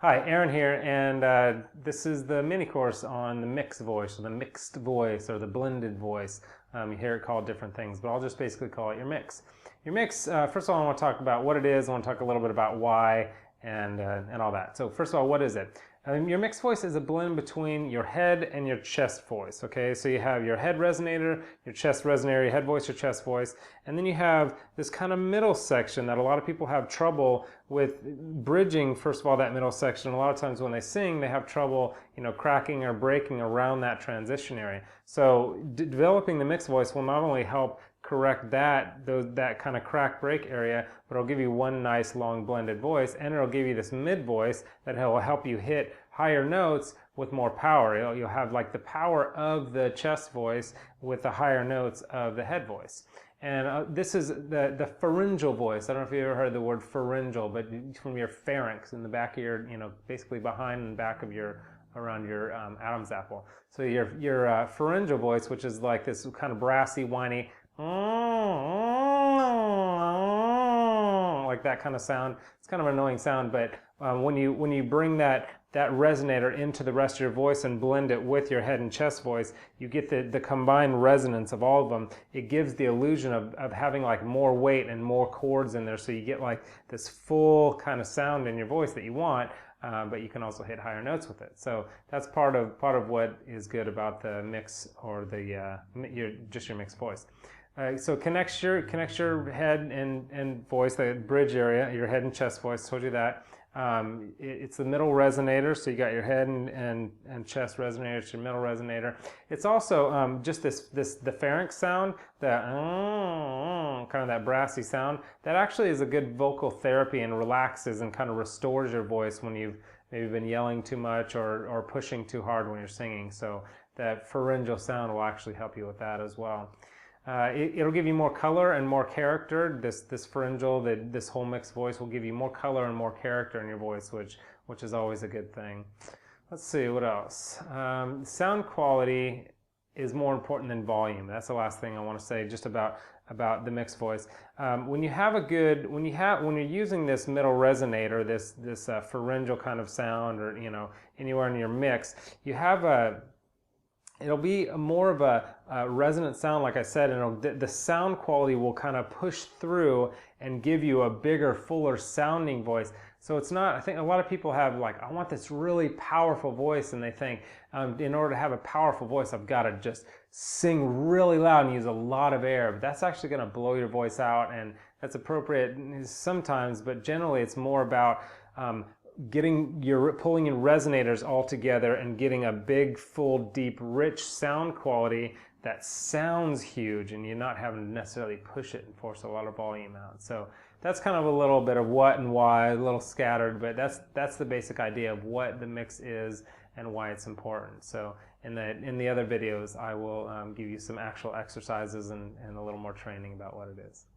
Hi, Aaron here, and this is the mini course on the mixed voice, or the mixed voice, or the blended voice. You hear it called different things, but I'll just basically call it your mix. Your mix, first of all, I want to talk about what it is. I want to talk a little bit about why and all that. So first of all, what is it? Your mixed voice is a blend between your head and your chest voice, okay? So you have your head resonator, your chest resonator, your head voice, your chest voice, and then you have this kind of middle section that a lot of people have trouble with bridging, first of all, that middle section. A lot of times when they sing, they have trouble, cracking or breaking around that transition area. So developing the mixed voice will not only help correct that kind of crack break area, but it'll give you one nice long blended voice, and it'll give you this mid voice that will help you hit higher notes with more power. You'll have like the power of the chest voice with the higher notes of the head voice. And this is the pharyngeal voice. I don't know if you ever heard the word pharyngeal, but from your pharynx in the back of your, basically behind and back of around your Adam's apple. So your pharyngeal voice, which is like this kind of brassy, whiny, like that kind of sound. It's kind of an annoying sound, but when you bring that resonator into the rest of your voice and blend it with your head and chest voice, you get the combined resonance of all of them. It gives the illusion of having like more weight and more chords in there, so you get like this full kind of sound in your voice that you want. But you can also hit higher notes with it. So that's part of what is good about the mix, or just your mixed voice. So connects your head and voice, the bridge area, your head and chest voice. Told you that. It's the middle resonator, so you got your head and chest resonator. It's your middle resonator. It's also just the pharynx sound, the kind of that brassy sound. That actually is a good vocal therapy and relaxes and kind of restores your voice when you've maybe been yelling too much or pushing too hard when you're singing. So that pharyngeal sound will actually help you with that as well. It'll give you more color and more character. This pharyngeal, this whole mixed voice will give you more color and more character in your voice, which is always a good thing. Let's see, what else? Sound quality is more important than volume. That's the last thing I want to say just about the mixed voice. When you're using this middle resonator, this pharyngeal kind of sound, or anywhere in your mix, you have it'll be more of a resonant sound, like I said, and the sound quality will kind of push through and give you a bigger, fuller sounding voice. So it's not, I think a lot of people have like, I want this really powerful voice, and they think in order to have a powerful voice, I've got to just sing really loud and use a lot of air. But that's actually going to blow your voice out, and that's appropriate sometimes, but generally it's more about pulling in resonators all together and getting a big, full, deep, rich sound quality that sounds huge, and you're not having to necessarily push it and force a lot of volume out. So that's kind of a little bit of what and why, a little scattered, but that's the basic idea of what the mix is and why it's important. So in the other videos, I will give you some actual exercises and a little more training about what it is.